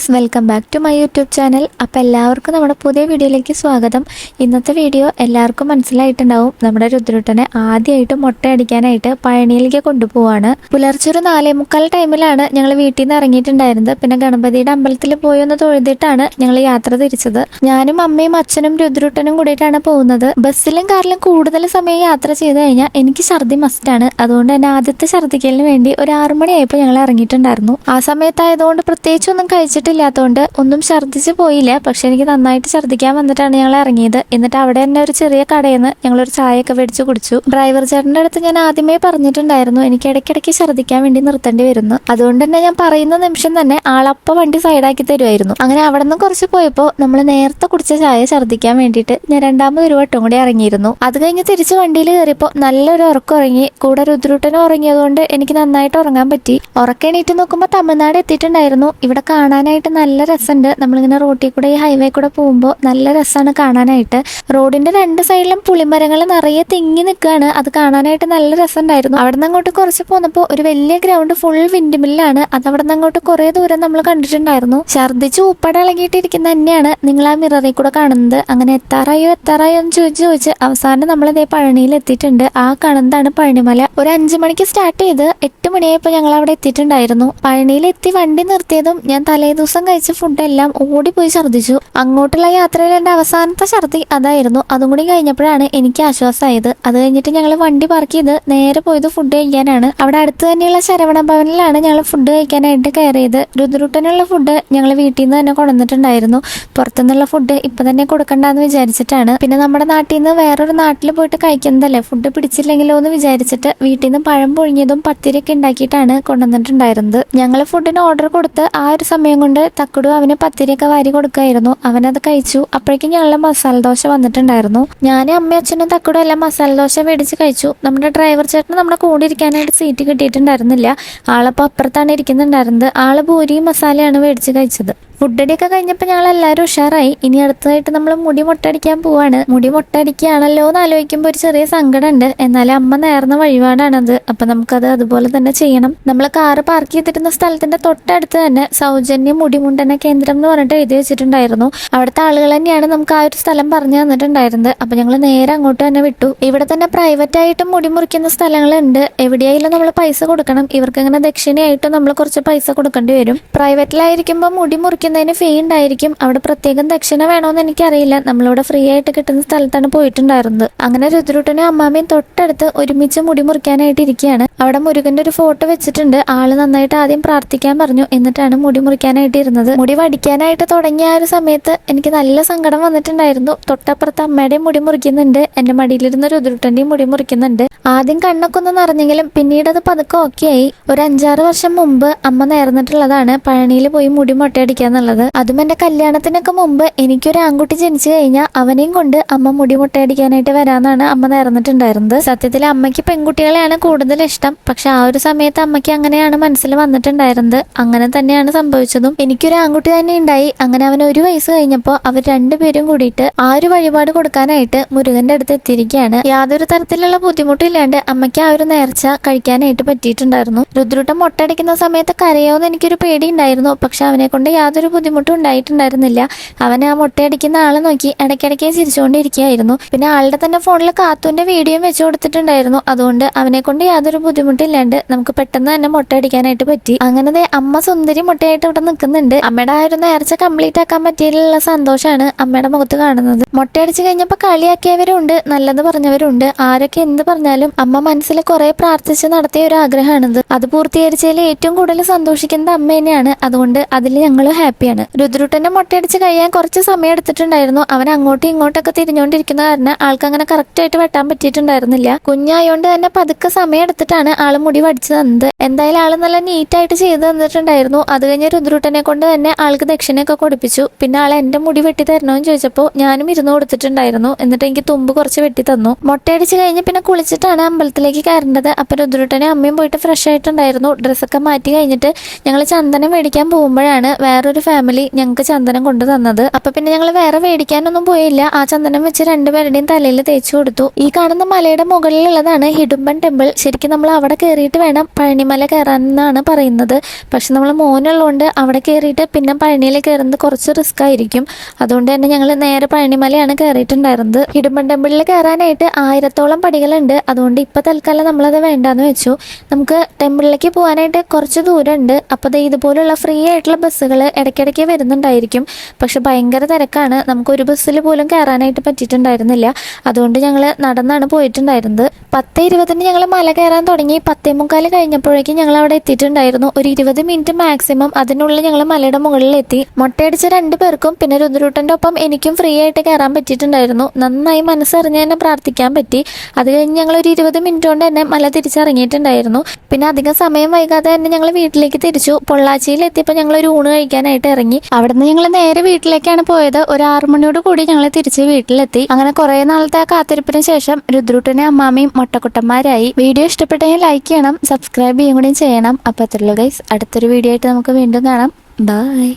Guys, welcome back to my YouTube channel. അപ്പോൾ എല്ലാവർക്കും നമ്മുടെ പുതിയ വീഡിയോയിലേക്ക് സ്വാഗതം. ഇന്നത്തെ വീഡിയോ എല്ലാവർക്കും മനസ്സിലായിട്ടുണ്ടാവും. നമ്മുടെ രുദ്രൂട്ടനെ ആദ്യമായിട്ട് മുട്ടയടിക്കാനായിട്ട് പഴനിയിലേക്ക് കൊണ്ടുപോവാണ്. പുലർച്ചെ ഒരു 4:45 ടൈമിലാണ് ഞങ്ങൾ വീട്ടിൽ നിന്ന് ഇറങ്ങിയിട്ടുണ്ടായിരുന്നത്. പിന്നെ ഗണപതിയുടെ അമ്പലത്തിൽ പോയി ഒന്ന് തൊഴുതിട്ടാണ് ഞങ്ങൾ യാത്ര തിരിച്ചത്. ഞാനും അമ്മയും അച്ഛനും രുദ്രൂട്ടനും കൂടിയിട്ടാണ് പോകുന്നത്. ബസ്സിലും കാറിലും കൂടുതൽ സമയം യാത്ര ചെയ്ത് കഴിഞ്ഞാൽ എനിക്ക് ഛർദി മസ്റ്റാണ്. അതുകൊണ്ട് തന്നെ ആദ്യത്തെ ഛർദിക്കലിന് വേണ്ടി ഒരു 6 മണിയായപ്പോൾ ഞങ്ങൾ ഇറങ്ങിയിട്ടുണ്ടായിരുന്നു. ആ സമയത്തായതുകൊണ്ട് പ്രത്യേകിച്ചൊന്നും കഴിച്ചിട്ടില്ലാത്തതുകൊണ്ട് ഒന്നും ഛർദ്ദിച്ച് പോയില്ല. പക്ഷെ എനിക്ക് നന്നായിട്ട് ഛർദ്ദിക്കാൻ വന്നിട്ടാണ് ഞങ്ങൾ ഇറങ്ങിയത്. എന്നിട്ട് അവിടെ തന്നെ ഒരു ചെറിയ കടയിൽ നിന്ന് ഞങ്ങളൊരു ചായയൊക്കെ മേടിച്ച് കുടിച്ചു. ഡ്രൈവർ ചേട്ടൻ്റെ അടുത്ത് ഞാൻ ആദ്യമേ പറഞ്ഞിട്ടുണ്ടായിരുന്നു എനിക്ക് ഇടയ്ക്കിടയ്ക്ക് ഛർദ്ദിക്കാൻ വേണ്ടി നിർത്തേണ്ടി വരുന്നു. അതുകൊണ്ട് തന്നെ ഞാൻ പറയുന്ന നിമിഷം തന്നെ ആളപ്പ വണ്ടി സൈഡാക്കി തരുമായിരുന്നു. അങ്ങനെ അവിടെ നിന്ന് കുറച്ച് പോയപ്പോൾ നമ്മൾ നേരത്തെ കുടിച്ച ചായ ഛർദ്ദിക്കാൻ വേണ്ടിയിട്ട് ഞാൻ രണ്ടാമതൊരു വട്ടം കൂടി ഇറങ്ങിയിരുന്നു. അത് കഴിഞ്ഞ് തിരിച്ച് വണ്ടിയിൽ കയറിയപ്പോൾ നല്ലൊരു ഉറക്കം ഉറങ്ങി. കൂടെ രുദ്രൂട്ടനും ഉറങ്ങിയതുകൊണ്ട് എനിക്ക് നന്നായിട്ട് ഉറങ്ങാൻ പറ്റി. ഉറക്കെണീറ്റ് നോക്കുമ്പോൾ തമിഴ്നാട് എത്തിയിട്ടുണ്ടായിരുന്നു. ഇവിടെ കാണാനായിട്ട് നല്ല രസമുണ്ട്. നമ്മളിങ്ങനെ റോട്ടിൽ കൂടെ ഈ ഹൈവേ കൂടെ പോകുമ്പോൾ നല്ല രസമാണ് കാണാനായിട്ട്. റോഡിന്റെ 2 സൈഡിലും പുളിമരങ്ങൾ നിറയെ തിങ്ങി നിൽക്കുകയാണ്. അത് കാണാനായിട്ട് നല്ല രസമുണ്ടായിരുന്നു. അവിടെ നിന്ന് അങ്ങോട്ട് കുറച്ച് പോന്നപ്പോൾ ഒരു വലിയ ഗ്രൗണ്ട് ഫുൾ വിൻഡ് മില്ലാണ്. അത് അവിടെ നിന്ന് അങ്ങോട്ട് കുറെ ദൂരം നമ്മൾ കണ്ടിട്ടുണ്ടായിരുന്നു. ഛർദ്ദിച്ച് ഉപ്പട ഇളകിയിട്ടിരിക്കുന്ന തന്നെയാണ് നിങ്ങൾ ആ മിററിൽ കൂടെ കാണുന്നത്. അങ്ങനെ എത്താറായോ എന്ന് ചോദിച്ച് അവസാനം നമ്മളിതേ പഴനിയിൽ എത്തിയിട്ടുണ്ട്. ആ കാണുന്നതാണ് പഴനിമല. ഒരു 5 മണിക്ക് സ്റ്റാർട്ട് ചെയ്ത് 8 മണിയായപ്പോൾ ഞങ്ങൾ അവിടെ എത്തിയിട്ടുണ്ടായിരുന്നു. പഴനിയിൽ എത്തി വണ്ടി നിർത്തിയതും ഞാൻ തലേ ദിവസം കഴിച്ച ഫുഡെല്ലാം ഓടിപ്പോയി ഛർദ്ദിച്ചു. അങ്ങോട്ടുള്ള യാത്രയിൽ എൻ്റെ അവസാനത്തെ ഛർദി അതായിരുന്നു. അതും കൂടി കഴിഞ്ഞപ്പോഴാണ് എനിക്ക് ആശ്വാസമായത്. അത് കഴിഞ്ഞിട്ട് ഞങ്ങൾ വണ്ടി പാർക്ക് ചെയ്ത് നേരെ പോയത് ഫുഡ് കഴിക്കാനാണ്. അവിടെ അടുത്ത് തന്നെയുള്ള ശരവണ ഭവനിലാണ് ഞങ്ങൾ ഫുഡ് കഴിക്കാനായിട്ട് കയറിയത്. രുദ്രൂട്ടനുള്ള ഫുഡ് ഞങ്ങൾ വീട്ടിൽ നിന്ന് തന്നെ കൊണ്ടുവന്നിട്ടുണ്ടായിരുന്നു. പുറത്തുനിന്നുള്ള ഫുഡ് ഇപ്പൊ തന്നെ കൊടുക്കണ്ടെന്ന് വിചാരിച്ചിട്ടാണ്. പിന്നെ നമ്മുടെ നാട്ടിൽ നിന്ന് വേറൊരു നാട്ടിൽ പോയിട്ട് കഴിക്കുന്നതല്ലേ, ഫുഡ് പിടിച്ചില്ലെങ്കിലോ എന്ന് വിചാരിച്ചിട്ട് വീട്ടിൽ നിന്ന് പഴം പൊഴിഞ്ഞതും പത്തിരിയൊക്കെ ഉണ്ടാക്കിയിട്ടാണ് കൊണ്ടുവന്നിട്ടുണ്ടായിരുന്നത്. ഞങ്ങൾ ഫുഡിന് ഓർഡർ കൊടുത്ത് ആ ഒരു സമയം കൊണ്ട് തക്കുടു അവന് പത്തിരിയൊക്കെ വാരി കൊടുക്കായിരുന്നു. അവനത് കഴിച്ചു. അപ്പോഴേക്കും ഞങ്ങളുടെ മസാല ദോശ വന്നിട്ടുണ്ടായിരുന്നു. ഞാനും അമ്മയും അച്ഛനും തക്കുടും എല്ലാം മസാല ദോശ മേടിച്ച് കഴിച്ചു. നമ്മുടെ ഡ്രൈവർ ചേട്ടന് നമ്മുടെ കൂടെ ഇരിക്കാനായിട്ട് സീറ്റ് കിട്ടിയിട്ടുണ്ടായിരുന്നില്ല. ആളപ്പോൾ അപ്പുറത്താണ് ഇരിക്കുന്നുണ്ടായിരുന്നത്. ആള് പൂരിയും മസാലയാണ് മേടിച്ച് കഴിച്ചത്. ഫുഡടിയൊക്കെ കഴിഞ്ഞപ്പോൾ ഞങ്ങൾ എല്ലാവരും ഉഷാറായി. ഇനി അടുത്തതായിട്ട് നമ്മൾ മുടി മുട്ടടിക്കാൻ പോവാണ്. മുടി മുട്ടടിക്കുകയാണല്ലോ എന്ന് ആലോചിക്കുമ്പോൾ ഒരു ചെറിയ സങ്കടമുണ്ട്. എന്നാലും അമ്മ നേർന്ന വഴിപാടാണത്. അപ്പൊ നമുക്കത് അതുപോലെ തന്നെ ചെയ്യണം. നമ്മൾ കാറ് പാർക്ക് ചെയ്തിരുന്ന സ്ഥലത്തിന്റെ തൊട്ടടുത്ത് തന്നെ സൗജന്യ മുടിമുണ്ടന കേന്ദ്രം എന്ന് പറഞ്ഞിട്ട് എഴുതി വെച്ചിട്ടുണ്ടായിരുന്നു. അവിടുത്തെ ആളുകൾ തന്നെയാണ് നമുക്ക് ആ ഒരു സ്ഥലം പറഞ്ഞു തന്നിട്ടുണ്ടായിരുന്നത്. അപ്പൊ ഞങ്ങൾ നേരെ അങ്ങോട്ട് തന്നെ വിട്ടു. ഇവിടെ തന്നെ പ്രൈവറ്റ് ആയിട്ട് മുടി മുറിക്കുന്ന സ്ഥലങ്ങളുണ്ട്. എവിടെയായാലും നമ്മൾ പൈസ കൊടുക്കണം. ഇവർക്ക് ഇങ്ങനെ ദക്ഷിണയായിട്ട് നമ്മൾ കുറച്ച് പൈസ കൊടുക്കേണ്ടി വരും. പ്രൈവറ്റിലായിരിക്കുമ്പോൾ മുടി മുറിക്കുന്നതിന് ഫീ ഉണ്ടായിരിക്കും. അവിടെ പ്രത്യേകം ദക്ഷിണ വേണോന്ന് എനിക്കറിയില്ല. നമ്മളിവിടെ ഫ്രീ ആയിട്ട് കിട്ടുന്ന സ്ഥലത്താണ് പോയിട്ടുണ്ടായിരുന്നത്. അങ്ങനെ രുദ്രൂട്ടനും അമ്മാമ്മയും തൊട്ടടുത്ത് ഒരുമിച്ച് മുടി മുറിക്കാനായിട്ട് ഇരിക്കുകയാണ്. അവിടെ മുരുകന്റെ ഒരു ഫോട്ടോ വെച്ചിട്ടുണ്ട്. ആള് നന്നായിട്ട് ആദ്യം പ്രാർത്ഥിക്കാൻ പറഞ്ഞു. എന്നിട്ടാണ് മുടി മുറിക്കാനായിട്ട് ഇരുന്നത്. മുടി വടിക്കാനായിട്ട് തുടങ്ങിയ ആ ഒരു സമയത്ത് എനിക്ക് നല്ല സങ്കടം വന്നിട്ടുണ്ടായിരുന്നു. തൊട്ടപ്പുറത്ത് അമ്മയുടെയും മുടി മുറിക്കുന്നുണ്ട്. എന്റെ മടിയിലിരുന്ന് രുദ്രൂട്ടന്റെയും മുടി മുറിക്കുന്നുണ്ട്. ആദ്യം കണ്ണൊക്കെ ഒന്ന് നിറഞ്ഞെങ്കിലും പിന്നീട് അത് പതുക്കെ ഓക്കെ ആയി. ഒരു 5-6 വർഷം മുമ്പ് അമ്മ നേർന്നിട്ടുള്ളതാണ് പഴനിയിൽ പോയി മുടി മുട്ടയടിക്കാന്നുള്ളത്. അതും എന്റെ കല്യാണത്തിനൊക്കെ മുമ്പ് എനിക്കൊരു ആൺകുട്ടി ജനിച്ചു കഴിഞ്ഞാൽ അവനെയും കൊണ്ട് അമ്മ മുടി മുട്ടയടിക്കാനായിട്ട് വരാന്നാണ് അമ്മ നേർന്നിട്ടുണ്ടായിരുന്നത്. സത്യത്തിൽ അമ്മയ്ക്ക് പെൺകുട്ടികളെയാണ് കൂടുതൽ ഇഷ്ടം. പക്ഷെ ആ ഒരു സമയത്ത് അമ്മയ്ക്ക് അങ്ങനെയാണ് മനസ്സിൽ വന്നിട്ടുണ്ടായിരുന്നത്. അങ്ങനെ തന്നെയാണ് സംഭവിച്ചതും. എനിക്കൊരു ആൺകുട്ടി തന്നെ ഉണ്ടായി. അങ്ങനെ അവന് 1 വയസ്സ് കഴിഞ്ഞപ്പോൾ അവർ 2 പേരും കൂടിയിട്ട് ആ ഒരു വഴിപാട് കൊടുക്കാനായിട്ട് മുരുകന്റെ അടുത്ത് എത്തിയിരിക്കുകയാണ്. യാതൊരു തരത്തിലുള്ള ബുദ്ധിമുട്ടില്ലാണ്ട് അമ്മയ്ക്ക് ആ ഒരു നേർച്ച കഴിക്കാനായിട്ട് പറ്റിയിട്ടുണ്ടായിരുന്നു. രുദ്രൂട്ടം മുട്ടടിക്കുന്ന സമയത്ത് കരയോന്ന് എനിക്കൊരു പേടി ഉണ്ടായിരുന്നു. പക്ഷെ അവനെ കൊണ്ട് യാതൊരു ബുദ്ധിമുട്ടും ഉണ്ടായിട്ടുണ്ടായിരുന്നില്ല. അവൻ ആ മുട്ടയടിക്കുന്ന ആളെ നോക്കി ഇടയ്ക്കിടയ്ക്ക് ചിരിച്ചുകൊണ്ടിരിക്കുകയായിരുന്നു. പിന്നെ ആളുടെ തന്നെ ഫോണിൽ കാത്തുവിന്റെ വീഡിയോ വെച്ചു കൊടുത്തിട്ടുണ്ടായിരുന്നു. അതുകൊണ്ട് അവനെ കൊണ്ട് യാതൊരു ബുദ്ധിമുട്ടില്ലാണ്ട് നമുക്ക് പെട്ടെന്ന് തന്നെ മുട്ടയടിക്കാനായിട്ട് പറ്റി. അങ്ങനെ അമ്മ സുന്ദരി മുട്ടയായിട്ട് ഇവിടെ നിൽക്കുന്നുണ്ട്. അമ്മയുടെ ആ ഒരു നേർച്ച കംപ്ലീറ്റ് ആക്കാൻ പറ്റിയുള്ള സന്തോഷമാണ് അമ്മയുടെ മുഖത്ത് കാണുന്നത്. മുട്ടയടിച്ച് കഴിഞ്ഞപ്പോൾ കളിയാക്കിയവരുണ്ട്, നല്ലത് പറഞ്ഞവരുണ്ട്. ആരൊക്കെ എന്ത് പറഞ്ഞാലും അമ്മ മനസ്സിൽ കുറെ പ്രാർത്ഥിച്ച് നടത്തിയ ഒരു ആഗ്രഹമാണിത്. അത് പൂർത്തീകരിച്ചതിൽ ഏറ്റവും കൂടുതൽ സന്തോഷിക്കുന്നത് അമ്മ തന്നെയാണ്. അതുകൊണ്ട് അതിൽ ഞങ്ങൾ ഹാപ്പിയാണ്. രുദ്രൂട്ടന്റെ മുട്ടയടിച്ച് കഴിയാൻ കുറച്ച് സമയം എടുത്തിട്ടുണ്ടായിരുന്നു. അവൻ അങ്ങോട്ടും ഇങ്ങോട്ടൊക്കെ തിരിഞ്ഞുകൊണ്ടിരിക്കുന്ന കാരണം ആൾക്ക് അങ്ങനെ കറക്റ്റ് ആയിട്ട് വെട്ടാൻ പറ്റിയിട്ടുണ്ടായിരുന്നില്ല. കുഞ്ഞായോണ്ട് തന്നെ പതുക്കെ സമയം എടുത്തിട്ടാണ് ആള് മുടി വടിച്ചു തന്നത്. എന്തായാലും ആള് നല്ല നീറ്റായിട്ട് ചെയ്ത് തന്നിട്ടുണ്ടായിരുന്നു. അത് കഴിഞ്ഞ് രുദ്രൂട്ടനെ കൊണ്ട് തന്നെ ആൾക്ക് ദക്ഷിണയൊക്കെ കൊടുപ്പിച്ചു. പിന്നെ ആൾ എന്റെ മുടി വെട്ടി തരണമെന്ന് ചോദിച്ചപ്പോൾ ഞാനും ഇരുന്ന് കൊടുത്തിട്ടുണ്ടായിരുന്നു. എന്നിട്ട് എനിക്ക് തുമ്പ് കുറച്ച് വെട്ടി തന്നു. മുട്ടയടിച്ച് കഴിഞ്ഞ് പിന്നെ കുളിച്ചിട്ടാണ് അമ്പലത്തിലേക്ക് കയറേണ്ടത്. അപ്പൊ രുദ്രൂട്ടനെ അമ്മയും പോയിട്ട് ഫ്രഷ് ആയിട്ടുണ്ടായിരുന്നു. ഡ്രസ്സൊക്കെ മാറ്റി കഴിഞ്ഞിട്ട് ഞങ്ങൾ ചന്ദനം മേടിക്കാൻ പോകുമ്പോഴാണ് വേറൊരു ഫാമിലി ഞങ്ങൾക്ക് ചന്ദനം കൊണ്ടു തന്നത്. അപ്പൊ പിന്നെ ഞങ്ങൾ വേറെ മേടിക്കാനൊന്നും പോയില്ല. ആ ചന്ദനം വെച്ച് 2 പേരുടെയും തലയിൽ തേച്ചു കൊടുത്തു. ഈ കാണുന്ന മലയുടെ മുകളിലുള്ളതാണ് ഹിഡുംബൻ ടെമ്പിൾ. ശരിക്കും നമ്മൾ അവിടെ കയറിയിട്ട് വേണം പഴനിമല കയറാനെന്നാണ് പറയുന്നത്. പക്ഷെ നമ്മൾ മോനുള്ളതുകൊണ്ട് അവിടെ കയറിയിട്ട് പിന്നെ പഴനിയിൽ കയറുന്നത് കുറച്ച് റിസ്ക് ആയിരിക്കും. അതുകൊണ്ട് തന്നെ ഞങ്ങൾ നേരെ പഴനിമലയാണ് കയറിയിട്ടുണ്ടായിരുന്നത്. ഇടുമ്പൻ ടെമ്പിളിൽ കയറാനായിട്ട് 1000ഓളം പടികളുണ്ട്. അതുകൊണ്ട് ഇപ്പോൾ തൽക്കാലം നമ്മളത് വേണ്ടാന്ന് വെച്ചു. നമുക്ക് ടെമ്പിളിലേക്ക് പോകാനായിട്ട് കുറച്ച് ദൂരമുണ്ട്. അപ്പോൾ ഇതുപോലുള്ള ഫ്രീ ആയിട്ടുള്ള ബസ്സുകൾ ഇടയ്ക്കിടയ്ക്ക് വരുന്നുണ്ടായിരിക്കും. പക്ഷെ ഭയങ്കര തിരക്കാണ്. നമുക്ക് ഒരു ബസ്സിൽ പോലും കയറാനായിട്ട് പറ്റിയിട്ടുണ്ടായിരുന്നില്ല. അതുകൊണ്ട് ഞങ്ങൾ നടന്നാണ് പോയിട്ടുണ്ടായിരുന്നത്. 10:20 ഞങ്ങൾ മല കയറാൻ തുടങ്ങി. 10:45 കഴിഞ്ഞപ്പോഴേക്കും ഞങ്ങൾ അവിടെ എത്തിയിട്ടുണ്ടായിരുന്നു. ഒരു 20 മിനിറ്റ് മാക്സിമം അതിനുള്ളിൽ ഞങ്ങൾ മലയുടെ മുകളിലെത്തി. മൊട്ടയടിച്ച 2 പേർക്കും പിന്നെ രുദ്രൂട്ടൻ്റെ ഒപ്പം എനിക്കും ഫ്രീ ആയിട്ട് കയറാൻ പറ്റിയിട്ടുണ്ടായിരുന്നു. നന്നായി മനസ്സറിഞ്ഞ് തന്നെ പ്രാർത്ഥിക്കാൻ പറ്റി. അത് കഴിഞ്ഞ് ഞങ്ങൾ ഒരു 20 മിനിറ്റ് കൊണ്ട് തന്നെ മല തിരിച്ചിറങ്ങിയിട്ടുണ്ടായിരുന്നു. പിന്നെ അധികം സമയം വൈകാതെ തന്നെ ഞങ്ങൾ വീട്ടിലേക്ക് തിരിച്ചു. പൊള്ളാച്ചിയിൽ എത്തിയപ്പോൾ ഞങ്ങൾ ഒരു ഊണ് കഴിക്കാനായിട്ട് ഇറങ്ങി. അവിടുന്ന് ഞങ്ങൾ നേരെ വീട്ടിലേക്കാണ് പോയത്. ഒരു 6 മണിയോട് കൂടി ഞങ്ങൾ തിരിച്ച് വീട്ടിലെത്തി. അങ്ങനെ കുറെ നാളത്തെ കാത്തിരിപ്പിന് ശേഷം രുദ്രൂട്ടനെ അമ്മാമയും മൊട്ടക്കുട്ടന്മാരായി. വീഡിയോ ഇഷ്ടപ്പെട്ടെങ്കിൽ ലൈക്ക് ചെയ്യണം, സബ്സ്ക്രൈബ് ചെയ്യുകയും കൂടി ചെയ്യണം. അപ്പോൾ അത്രയുള്ളൂ ഗൈസ്. അടുത്തൊരു വീഡിയോ ആയിട്ട് നമുക്ക് വീണ്ടും കാണാം. ബൈ.